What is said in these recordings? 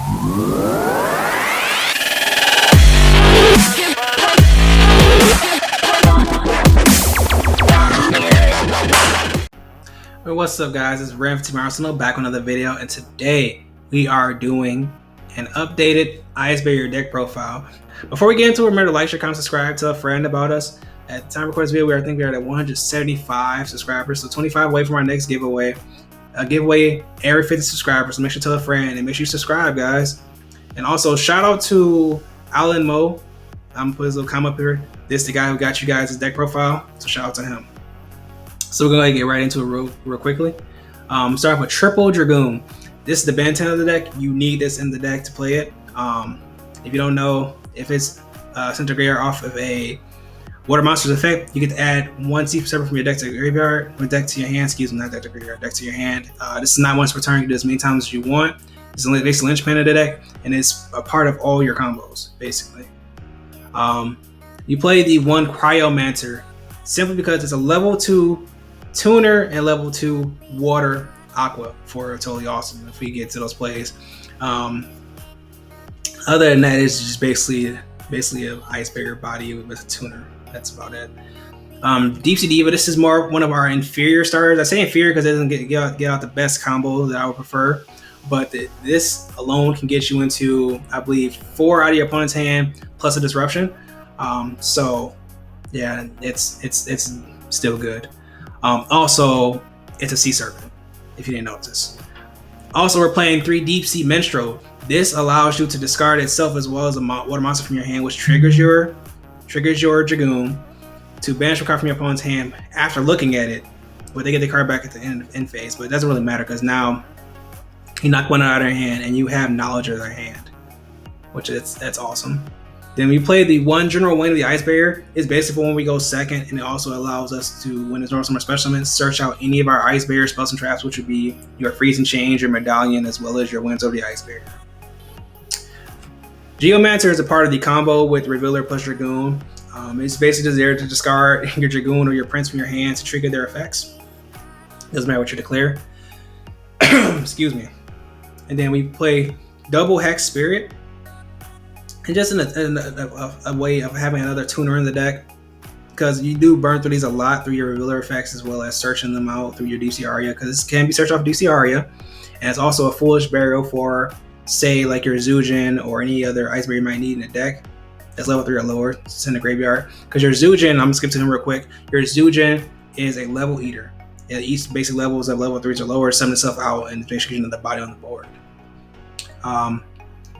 Hey, what's up guys, it's Rev Team Arsenal back with another video, and today we are doing an updated Ice Barrier deck profile. Before we get into it, remember to like, share, comment, subscribe, tell a friend about us. At the time of recording this video, I think we are at 175 subscribers, so 25 away from our next giveaway. A giveaway every 50 subscribers, so make sure to tell a friend and make sure you subscribe, guys. And also shout out to Alan Mo. I'm gonna put his little comment up here. This is the guy who got you guys' deck profile, so shout out to him. So we're going to get right into it real quickly. Start with Triple Dragoon. This is the band 10 of the deck. You need this in the deck to play it. If you don't know, if it's Centigrade off of a Water Monsters effect, you get to add one C separate from your deck to your graveyard, or deck to your hand, excuse me, not deck to graveyard, deck to your hand. This is not once per turn, you can do as many times as you want. It's basically the linchpin of the deck, and it's a part of all your combos, basically. You play the one Cryomancer, simply because it's a level 2 tuner and level 2 water aqua for totally awesome if we get to those plays. Other than that, it's just basically an Ice Barrier body with a tuner. That's about it. Deep Sea Diva, this is more one of our inferior starters. I say inferior because it doesn't get out the best combo that I would prefer, but this alone can get you into, I believe, 4 out of your opponent's hand plus a disruption. So yeah, it's still good. Also, it's a sea serpent, if you didn't notice. Also, we're playing 3 Deep Sea Minstrel. This allows you to discard itself as well as a water monster from your hand, which triggers your Dragoon to banish a card from your opponent's hand after looking at it, but they get the card back at the end phase. But it doesn't really matter because now you knock one out of their hand and you have knowledge of their hand, which that's awesome. Then we play the one General Wayne of the Ice Barrier. It's basically when we go second, and it also allows us to, when there's normal summon special summons, search out any of our Ice Barrier spells and traps, which would be your Freezing Change, your Medallion, as well as your Winds Over the Ice Barrier. Geomancer is a part of the combo with Revealer plus Dragoon. It's basically just there to discard your Dragoon or your Prince from your hand to trigger their effects. Doesn't matter what you declare. Excuse me. And then we play double Hex Spirit. And just in a way of having another tuner in the deck, because you do burn through these a lot through your Revealer effects as well as searching them out through your DC Aria, because this can be searched off DC Aria, and it's also a foolish burial for, say, like your Zujin or any other Ice Barrier you might need in a deck that's level 3 or lower. It's in the graveyard, because your Zujin, I'm gonna skip to him real quick. Your Zujin is a level eater. It eats basic levels of level 3s or lower, summon itself out, and basically the body on the board.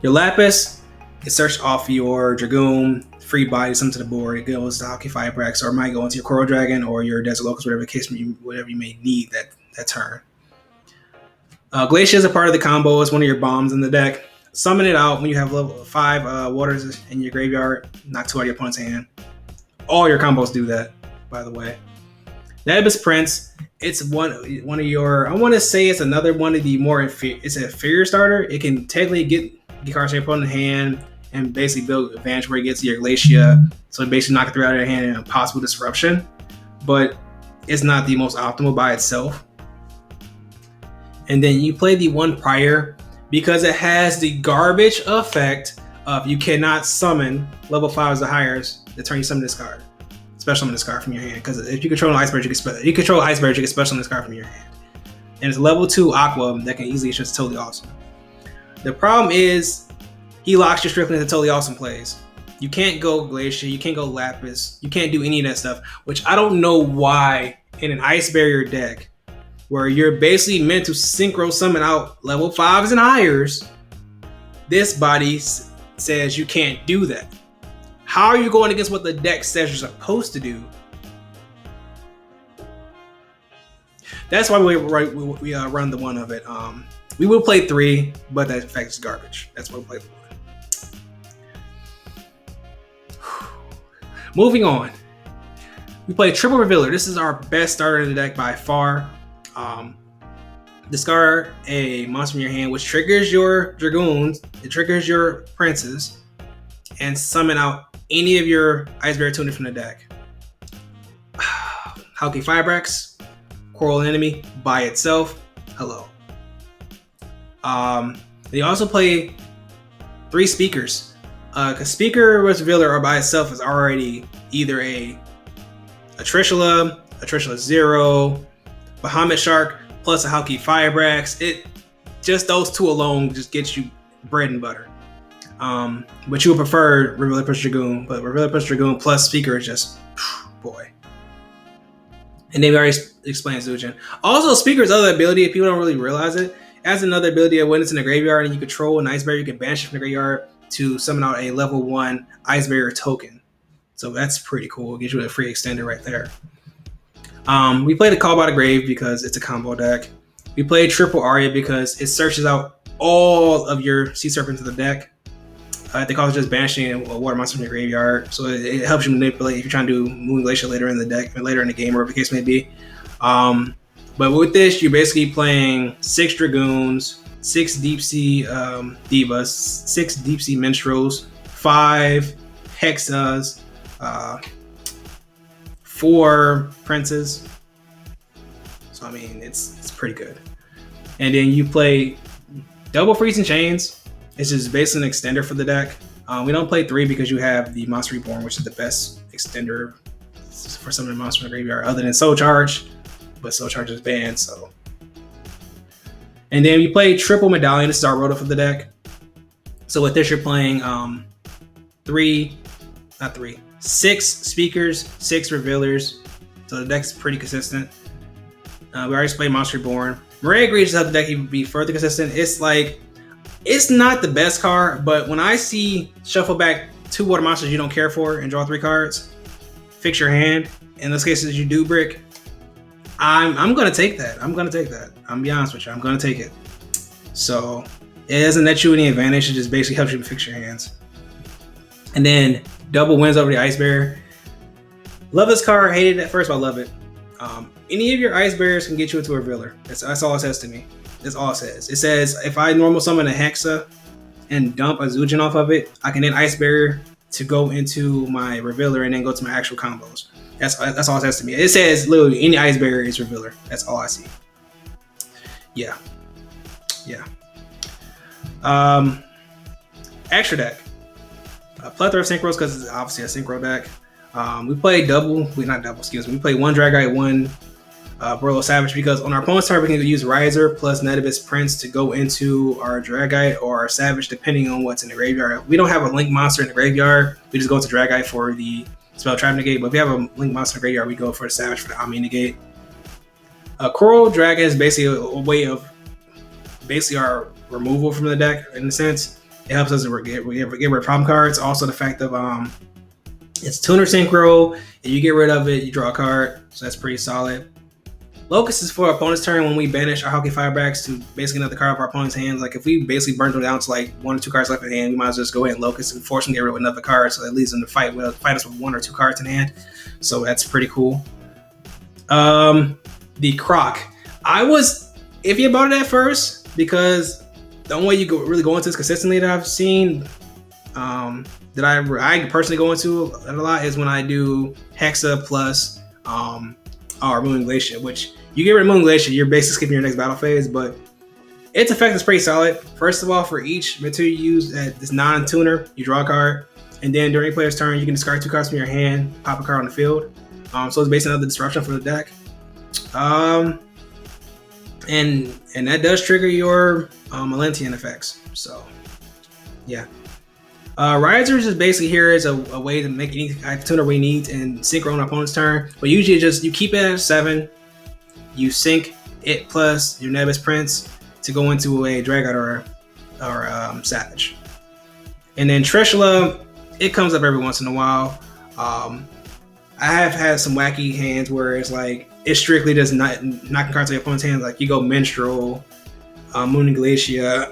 Your Lapis, it searched off your Dragoon, free body, something to the board. It goes to Hockey Firebrax, or it might go into your Coral Dragon or your Desert Locust, whatever you may need that turn. Glacier is a part of the combo. It's one of your bombs in the deck. Summon it out when you have level 5 waters in your graveyard. Knock 2 out of your opponent's hand. All your combos do that, by the way. Nebus Prince, it's one of your, I want to say it's another one of the more it's an inferior starter. It can technically get cards to your opponent's hand and basically build advantage where it gets your Glacier. So basically knock it 3 out of your hand in a possible disruption. But it's not the most optimal by itself. And then you play the one Prior because it has the garbage effect of you cannot summon level 5s or higher the turn you summon this card. Special summon this card from your hand. Because if you control an Ice Barrier, you control Ice Barrier, you get special summon this card from your hand. And it's level 2 Aqua that can easily, it's just totally awesome. The problem is he locks your Strickland into totally awesome plays. You can't go Glacier, you can't go Lapis, you can't do any of that stuff, which I don't know why in an Ice Barrier deck where you're basically meant to synchro summon out level 5s and highers, this body says you can't do that. How are you going against what the deck says you're supposed to do? That's why we run the one of it. We will play 3, but that effect is garbage. That's why we play the 1. Moving on. We play Triple Revealer. This is our best starter in the deck by far. Discard a monster from your hand, which triggers your Dragoons, it triggers your Princes, and summon out any of your Ice Barrier tuners from the deck. Hockey Firebrax, Coral Enemy by itself. Hello. They also play 3 speakers. Because Speaker with Revealer or by itself is already either a Trishula Zero, Bahamut Shark, plus a Hauki Firebrax. It just those 2 alone just gets you bread and butter. But you would prefer Revealer plus Dragoon, but Revealer plus Dragoon plus Speaker is just boy. And they've already explained Zujin. Also, Speaker's other ability, if people don't really realize it, has another ability of when it's in the graveyard and you control an Ice Barrier, you can banish it from the graveyard to summon out a level 1 Ice Barrier token. So that's pretty cool. It gives you a free extender right there. We played the Call by the Grave because it's a combo deck. We played Triple Aria because it searches out all of your Sea Serpents in the deck. They call it just banishing a water monster from your graveyard. So it helps you manipulate if you're trying to do Moon Glacier later in the deck, later in the game, or whatever the case may be. But with this, you're basically playing 6 Dragoons, 6 Deep Sea Divas, 6 Deep Sea Minstrels, 5 Hexas, 4 Princes. So I mean, it's pretty good. And then you play double Freezing Chains. It's just basically an extender for the deck. We don't play 3 because you have the Monster Reborn, which is the best extender for summoning monster in the graveyard, other than Soul Charge. But Soul Charge is banned, so. And then you play Triple Medallion. This is our roto for the deck. So with this, you're playing 6 Speakers, 6 Revealers. So the deck's pretty consistent. We already played Monster Reborn. Maria agrees to help the deck even be further consistent. It's not the best card, but when I see shuffle back 2 water monsters you don't care for and draw 3 cards, fix your hand. In those cases, you do brick. I'm gonna take that. I'm gonna be honest with you. I'm gonna take it. So it doesn't net you any advantage. It just basically helps you fix your hands. And then double wins over the Ice Bear. Love this card. Hated it at first, but I love it. Any of your Ice Bears can get you into a Revealer. That's all it says to me. That's all it says. It says if I normal summon a Hexa and dump a Zujin off of it, I can then Ice Barrier to go into my Revealer and then go to my actual combos. That's all it says to me. It says literally any Ice Barrier is Revealer. That's all I see. Yeah. Extra deck. A plethora of synchros because it's obviously a synchro deck. We played We played 1 Dragite, 1 Burlow Savage because on our opponent's turn we can use Riser plus Netivus Prince to go into our Dragite or our Savage depending on what's in the graveyard. We don't have a Link monster in the graveyard. We just go into Dragite for the Spell Trap Negate. But if we have a Link monster in the graveyard, we go for the Savage for the Ami Negate. Coral Dragon is basically a way of basically our removal from the deck in a sense. It helps us get rid of problem cards. Also the fact of it's Tuner Synchro. If you get rid of it, you draw a card. So that's pretty solid. Locust is for our opponent's turn when we banish our Hauki Firebrax to basically another card of our opponent's hands. Like if we basically burn them down to like 1 or 2 cards left in hand, we might as well just go ahead and Locust and force them to get rid of another card. So that leaves them to fight us with 1 or 2 cards in hand. So that's pretty cool. The Croc. I was iffy about it at first because the only way you really go into this consistently that I've seen, that I personally go into a lot is when I do Hexa plus our Moon Glacier, which you get rid of Moon Glacier, you're basically skipping your next battle phase, but its effect is pretty solid. First of all, for each material you use at this non-tuner, you draw a card, and then during a player's turn, you can discard 2 cards from your hand, pop a card on the field. So it's basically another disruption for the deck. And that does trigger your Malentian effects. So yeah. Risers is basically here as a way to make any tuner we need and synchro on our opponent's turn. But usually you keep it at 7, you sync it plus your Nevis Prince to go into a Dragite or Savage. And then Trishula, it comes up every once in a while. I have had some wacky hands where it's like it strictly does not knocking cards out your opponent's hands. Like you go Minstrel, Moon Glacier.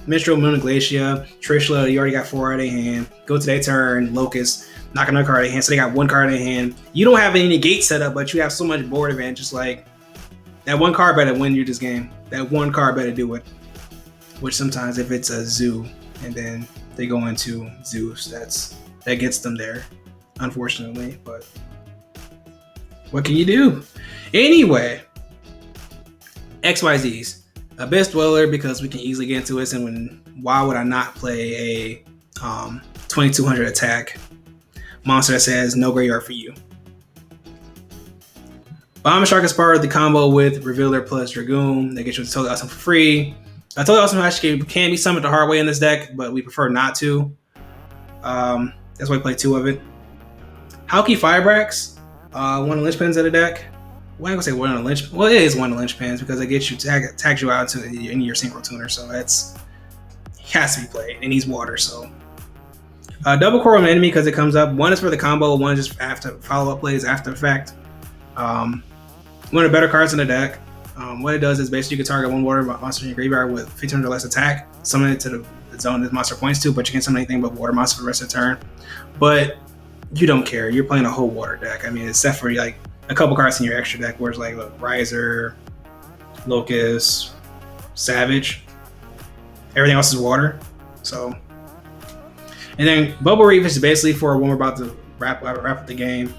Minstrel, Moon Glacier, Trishula, you already got 4 out of their hand. Go to their turn, Locust, knock another card out of their hand. So they got 1 card in their hand. You don't have any negate set up, but you have so much board advantage. Just like that 1 card better win you this game. That 1 card better do it. Which sometimes if it's a Zoo and then they go into Zeus, that gets them there, unfortunately. But what can you do? Anyway, XYZs. Abyss Dweller because we can easily get into it, and why would I not play a 2200 attack monster that says no graveyard for you? Bomb Shark is part of the combo with Revealer plus Dragoon. They get you Totally Awesome for free. Totally Awesome actually can be summoned the hard way in this deck, but we prefer not to. That's why we play 2 of it. Hauki Firebrax, one of the linchpins of the deck. Well, I'm gonna say one of the linchpins. Well, it is one of the linchpins because it gets you tags you out into your synchro tuner, so it has to be played. It needs water, so. Double Coral Enemy because it comes up. One is for the combo, one is just after follow-up plays after the fact. One of the better cards in the deck. What it does is basically you can target one water monster in your graveyard with 1500 or less attack, summon it to the zone this monster points to, but you can't summon anything but water monster for the rest of the turn. But you don't care. You're playing a whole water deck. I mean, except for like a couple cards in your extra deck where it's like look, Riser, Locust, Savage. Everything else is water. So, and then Bubble Reef is basically for when we're about to wrap up the game.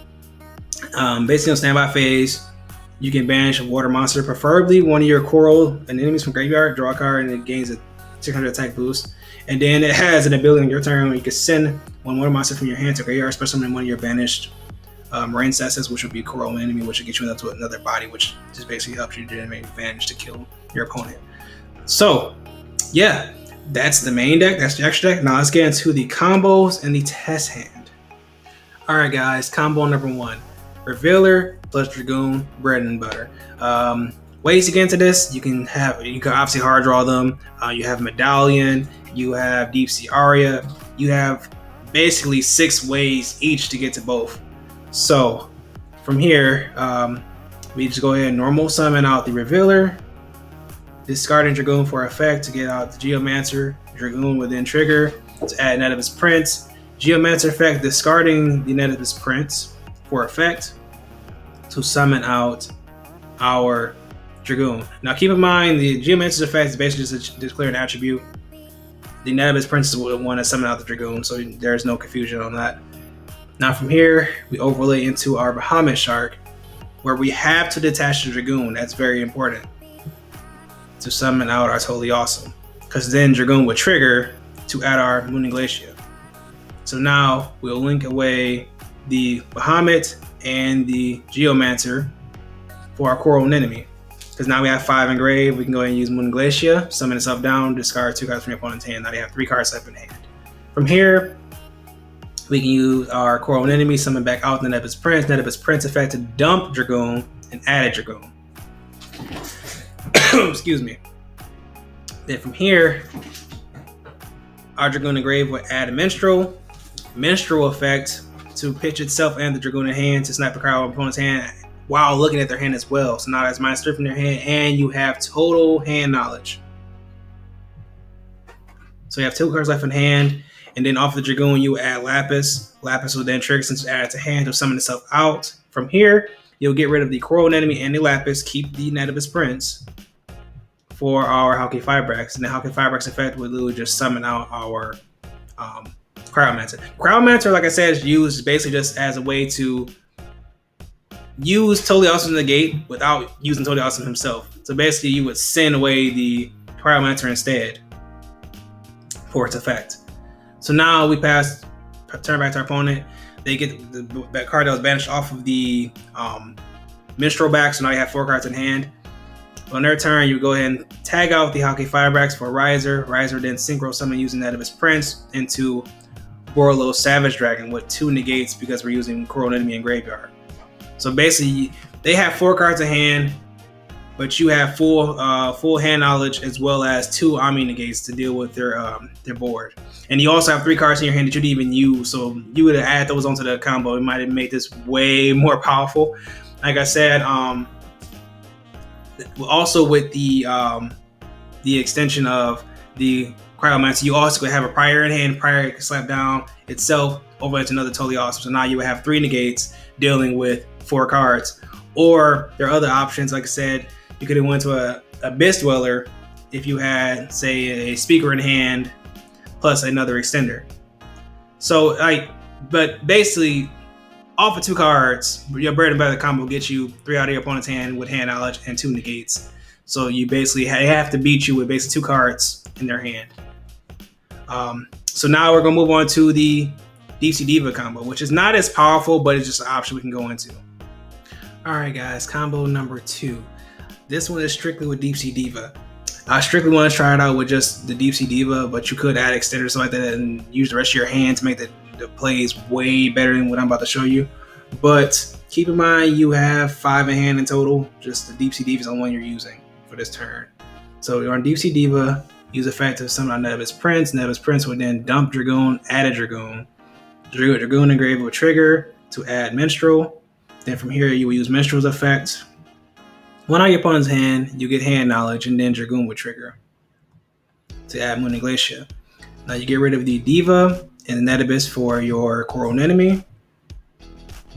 Basically on standby phase, you can banish a water monster, preferably one of your coral and enemies from graveyard, draw a card, and it gains a 600 attack boost. And then it has an ability on your turn where you can send one water monster from your hand to graveyard, especially one of your banished rain sets, which would be coral enemy, which will get you into another body, which just basically helps you generate advantage to kill your opponent. So, yeah, that's the main deck. That's the extra deck. Now let's get into the combos and the test hand. All right, guys, combo number 1. Revealer plus Dragoon, bread and butter. Ways to get into this, you can obviously hard draw them. You have Medallion, you have Deep Sea Aria, you have basically 6 ways each to get to both. So from here, we just go ahead and normal summon out the Revealer, discarding Dragoon for effect to get out the Geomancer. Dragoon will then trigger to add Netivus Prince. Geomancer effect, discarding the Netivus Prince for effect to summon out our Dragoon. Now keep in mind the Geomancer's effect is basically just declare an attribute. The Netivus Prince is the one to summon out the Dragoon, so there's no confusion on that. Now from here, we overlay into our Bahamut Shark, where we have to detach the Dragoon. That's very important to summon out our Totally Awesome, because then Dragoon would trigger to add our Moon Glacier. So now we'll link away the Bahamut and the Geomancer for our Coral Enemy. Because now we have 5 engraved, we can go ahead and use Moon Glacier, summon this up down, discard 2 cards from your opponent's hand. Now they have 3 cards left in hand. From here, we can use our Coral Enemy, summon back out the Netivus Prince. Netivus Prince effect to dump Dragoon and add a Dragoon. Excuse me. Then from here, our Dragoon engraved will add a Minstrel. Minstrel effect to pitch itself and the Dragoon in hand to snipe a card out of opponent's hand while looking at their hand as well. So now that's -3 from their hand, and you have total hand knowledge. So you have 2 cards left in hand, and then off the Dragoon you add Lapis. Lapis will then trigger since it's added to hand to summon itself out. From here, you'll get rid of the Coral Enemy and the Lapis, keep the Netivus Prince for our Hauki Firebrax, and the Hauki Firebrax effect will literally just summon out our Cryomancer. Cryomancer, like I said, is used basically just as a way to use Totally Awesome to negate without using Totally Awesome himself. So basically, you would send away the Cryomancer instead for its effect. So now we turn back to our opponent. They get that card that was banished off of the Minstrel back, so now you have 4 cards in hand. On their turn, you go ahead and tag out the Hauki Firebrax for Riser. Riser then synchro summon using Netivus Prince into Borlo Savage Dragon with 2 negates because we're using Coral Enemy and Graveyard. So basically, they have 4 cards in hand, but you have full hand knowledge as well as 2 Ami negates to deal with their board. And you also have 3 cards in your hand that you didn't even use, so you would have added those onto the combo. It might have made this way more powerful. Like I said, also with the extension of the Cryomancer, you also could have a prior in hand. Prior can slap down itself over into another Totally Awesome. So now you would have 3 negates dealing with 4 cards. Or there are other options. Like I said, you could have went to a Abyss Dweller if you had, say, a Speaker in hand plus another extender. So but basically, off of 2 cards, your bread and butter combo gets you 3 out of your opponent's hand with hand knowledge and 2 negates. So you basically have to beat you with basically 2 cards in their hand. So now we're gonna move on to the Deep Sea Diva combo, which is not as powerful, but it's just an option we can go into. All right, guys, combo number 2. This one is strictly with Deep Sea Diva. I strictly want to try it out with just the Deep Sea Diva, but you could add extenders like that and use the rest of your hand to make the plays way better than what I'm about to show you. But keep in mind, you have 5 in hand in total. Just the Deep Sea Diva is the one you're using for this turn. So you're on Deep Sea Diva, use effect to summon out Nevis Prince. Nevis Prince would then dump Dragoon, add a Dragoon. Dragoon engraved with trigger to add Minstrel. Then from here, you will use Minstrel's effect. When out your opponent's hand, you get hand knowledge, and then Dragoon would trigger to add Moon and Glacia. Now you get rid of the Diva and the Netabis for your core enemy.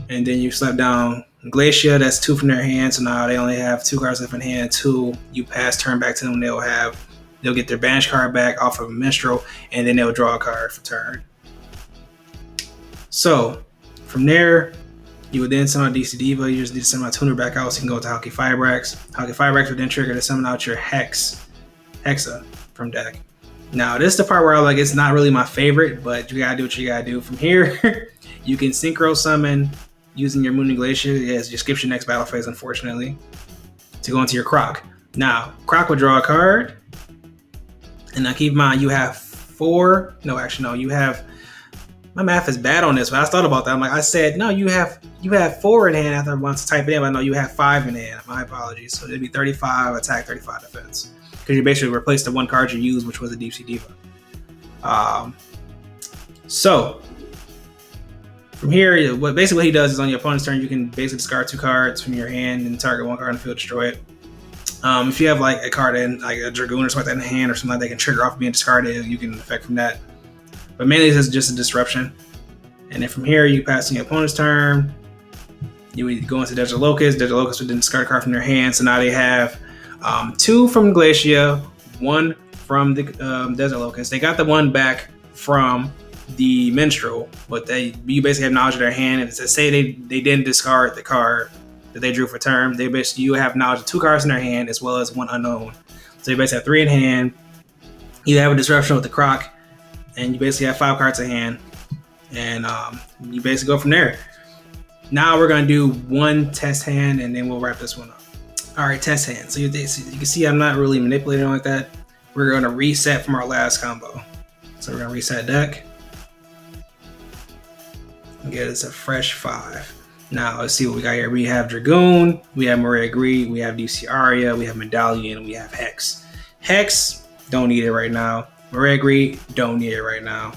And then you slap down Glacia, that's 2 from their hand. So now they only have 2 cards left in hand. 2, you pass turn back to them, they'll get their banish card back off of a Minstrel, and then they'll draw a card for turn. So from there, you would then summon out DC Diva. You just need to summon out Tuner back out, so you can go to Hockey Firebrax. Hockey Firebrax would then trigger to summon out your Hexa from deck. Now this is the part where it's not really my favorite, but you gotta do what you gotta do. From here, you can synchro summon using your Moon and Glacia. It skips your next battle phase, unfortunately, to go into your Croc. Now, Croc would draw a card. And now keep in mind, you have 4. No, actually, no. You have. My math is bad on this, but I thought about that. I said, no, you have 4 in hand after I want to type it in, but no, you have 5 in hand. My apologies. So it'd be 35 attack, 35 defense. Because you basically replaced the 1 card you used, which was a Deep Sea Diva. So from here, what he does is on your opponent's turn, you can basically discard 2 cards from your hand and target 1 card on the field, destroy it. If you have a card in a Dragoon or something like that in hand or something like that can trigger off being discarded, you can affect from that. But mainly this is just a disruption. And then from here, you pass in your opponent's turn. You would go into Desert Locust. Desert Locust would then discard a card from their hand. So now they have 2 from Glacia, 1 from the Desert Locust. They got the 1 back from the Minstrel, but you basically have knowledge of their hand. And say they didn't discard the card that they drew for turn, you have knowledge of 2 cards in their hand as well as 1 unknown. So you basically have 3 in hand. You have a disruption with the Croc, and you basically have 5 cards in hand, and you basically go from there. Now we're gonna do 1 test hand, and then we'll wrap this one up. All right, test hand. So you can see I'm not really manipulating like that. We're gonna reset from our last combo. So we're gonna reset deck and get us a fresh 5. Now let's see what we got here. We have Dragoon, we have Maria Gree, we have DC Aria, we have Medallion, we have Hex. Hex, don't need it right now. Maria Gree, don't need it right now.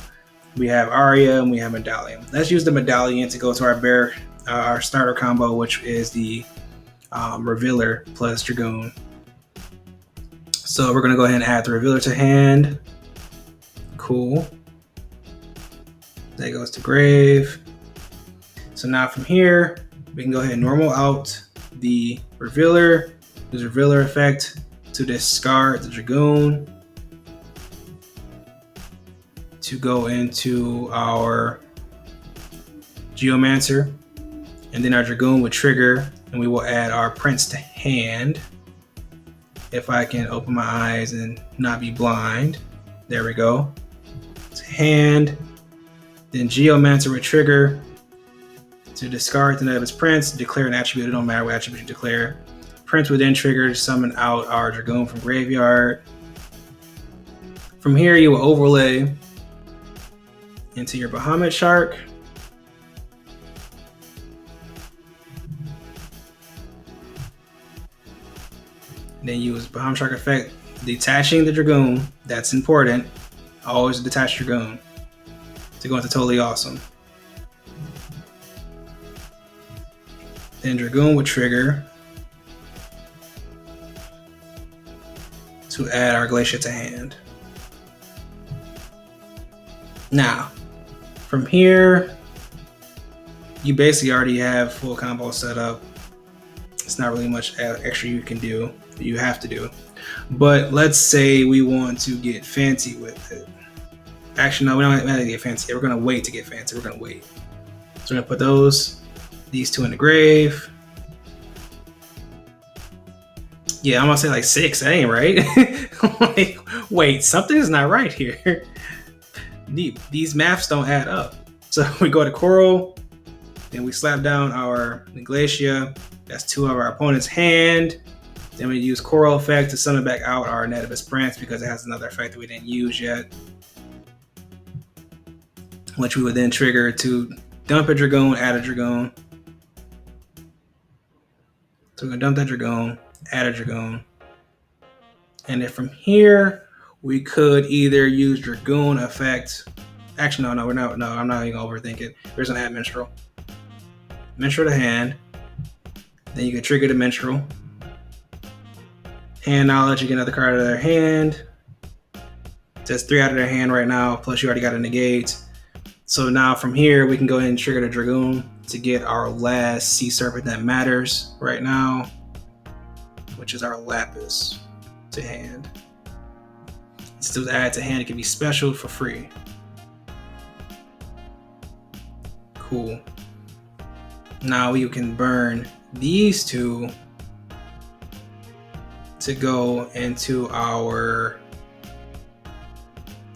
We have Aria and we have Medallion. Let's use the Medallion to go to our starter combo, which is the Revealer plus Dragoon. So we're gonna go ahead and add the Revealer to hand. Cool. That goes to grave. So now from here, we can go ahead and normal out the Revealer. Use Revealer effect to discard the Dragoon to go into our Geomancer. And then our Dragoon would trigger, and we will add our Prince to hand. If I can open my eyes and not be blind. There we go. To hand. Then Geomancer would trigger to discard the Nevis Prince, declare an attribute. It don't matter what attribute you declare. Prince would then trigger to summon out our Dragoon from graveyard. From here, you will overlay into your Bahamut Shark. Then use Bahamut Shark effect, detaching the Dragoon. That's important. Always detach Dragoon to go into Totally Awesome. Then Dragoon would trigger to add our Glacia to hand. Now, from here, you basically already have full combo set up. It's not really much extra you can do, you have to do. But let's say we want to get fancy with it. Actually, no, we don't have to get fancy. We're gonna wait to get fancy. We're gonna wait. So we're gonna put these 2 in the grave. Yeah, I'm gonna say like 6. That ain't right. Like, wait, something is not right here. These maths don't add up. So we go to Coral, then we slap down our Glacia. That's 2 of our opponent's hand. Then we use Coral effect to summon back out our Nativus Prince because it has another effect that we didn't use yet, which we would then trigger to dump a Dragoon, add a Dragoon. So we're gonna dump that Dragoon, add a Dragoon. And then from here, we could either use Dragoon effect. Actually, no, we're not. No, I'm not even gonna overthink it. We're just gonna add Minstrel. Minstrel to hand. Then you can trigger the Minstrel. Hand knowledge, you get another card out of their hand. That's 3 out of their hand right now, plus you already got a negate. So now from here, we can go ahead and trigger the Dragoon to get our last Sea Serpent that matters right now, which is our Lapis to hand. Still add to hand, it can be special for free. Cool. Now we can burn these 2 to go into our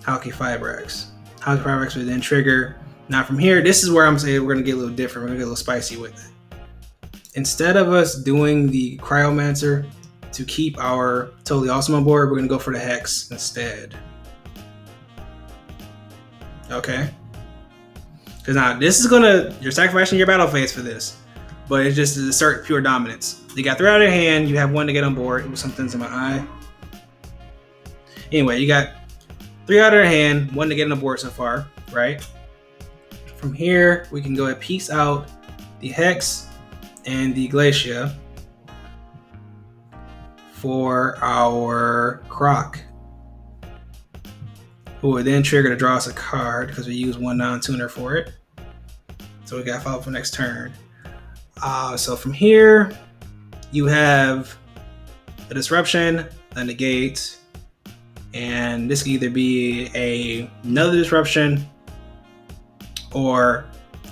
Halqifibrax. Halqifibrax would then trigger. Now from here, this is where I'm saying we're gonna get a little different. We're gonna get a little spicy with it. Instead of us doing the Cryomancer to keep our Totally Awesome on board, we're gonna go for the Hex instead. Okay. Because now this is you're sacrificing your battle phase for this, but it's just to assert pure dominance. You got 3 out of your hand, you have 1 to get on board. It was something's in my eye. Anyway, you got 3 out of your hand, 1 to get on board so far, right? From here, we can go ahead and piece out the Hex and the Glacia for our Croc, who would then trigger to draw us a card because we use 1 non-tuner for it. So we got to follow for next turn. So from here, you have a Disruption, a Negate, and this can either be another Disruption or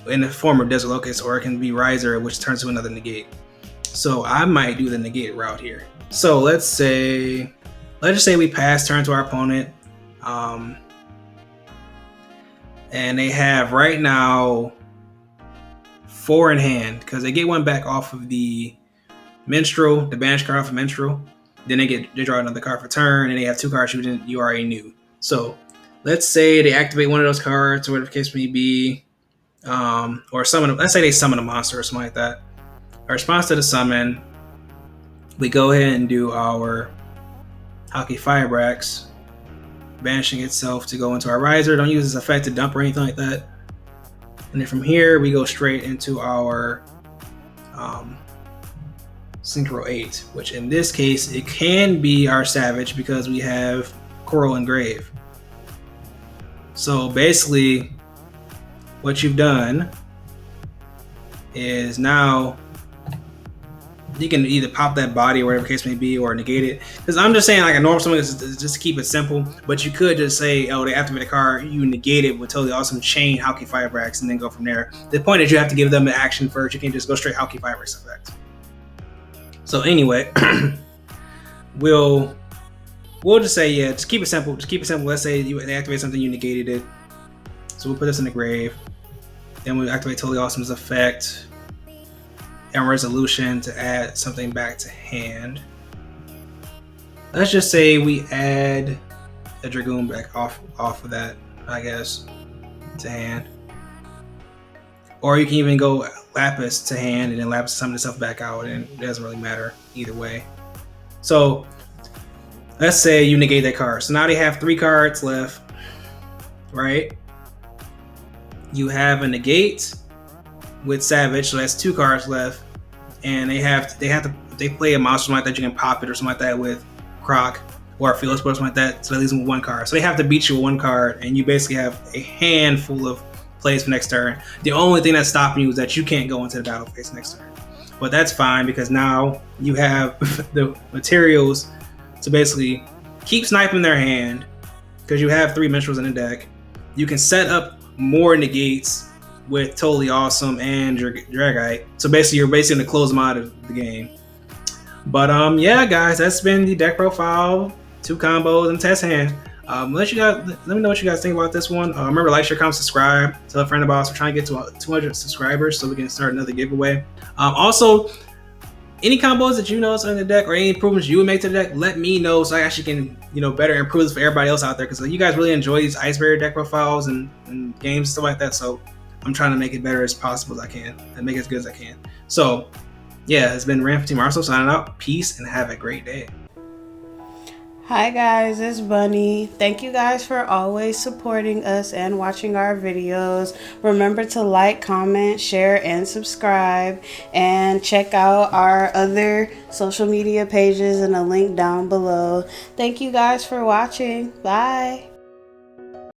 in the form of Desert Locust, or it can be Riser, which turns to another Negate. So I might do the Negate route here. So let's just say we pass turn to our opponent, and they have right now 4 in hand because they get 1 back off of the Minstrel, the banish card off of Minstrel. Then they draw another card for turn, and they have 2 cards you already knew. So let's say they activate 1 of those cards, or whatever the case may be, or summon. Let's say they summon a monster or something like that. Our response to the summon, we go ahead and do our Halqifibrax, banishing itself to go into our Riser. Don't use this effect to dump or anything like that. And then from here, we go straight into our Synchro 8, which in this case, it can be our Savage because we have Coral Engrave. So basically, what you've done is now you can either pop that body or whatever the case may be, or negate it. Because I'm just saying, like a normal summon is just to keep it simple, but you could just say, oh, they activate a card, you negate it with Totally Awesome, chain Halqifibrax, and then go from there. The point is you have to give them an action first. You can't just go straight Halqifibrax effect. So anyway, we'll just say, yeah, just keep it simple. Just keep it simple. Let's say they activate something, you negated it. So we'll put this in the grave. Then we'll activate Totally Awesome's effect and Resolution to add something back to hand. Let's just say we add a Dragoon back off of that, I guess, to hand. Or you can even go Lapis to hand and then Lapis summon itself back out, and it doesn't really matter either way. So let's say you negate that card. So now they have 3 cards left, right? You have a negate with Savage, so that's 2 cards left, and they play a monster like that, you can pop it or something like that with Croc or Felix or something like that. So that leaves them with 1 card. So they have to beat you with 1 card, and you basically have a handful of plays for next turn. The only thing that's stopping you is that you can't go into the battle phase next turn. But that's fine because now you have the materials to basically keep sniping their hand because you have 3 minstrels in the deck. You can set up more negates with Totally Awesome and Dragite. So basically, you're basically going to close them out of the game. But yeah, guys, that's been the deck profile, 2 combos, and test hand. Let me know what you guys think about this one. Remember, like, share, comment, subscribe. Tell a friend about us. We're trying to get to 200 subscribers so we can start another giveaway. Also, any combos that you notice on the deck or any improvements you would make to the deck, let me know so I actually can, better improve this for everybody else out there. Because you guys really enjoy these Ice Barrier deck profiles and games and stuff like that. So I'm trying to make it better as possible as I can and make it as good as I can. So yeah, it's been Ram Team Arsenal signing out. Peace and have a great day. Hi guys, it's Bunny. Thank you guys for always supporting us and watching our videos. Remember to like, comment, share, and subscribe. And check out our other social media pages and a link down below. Thank you guys for watching. Bye.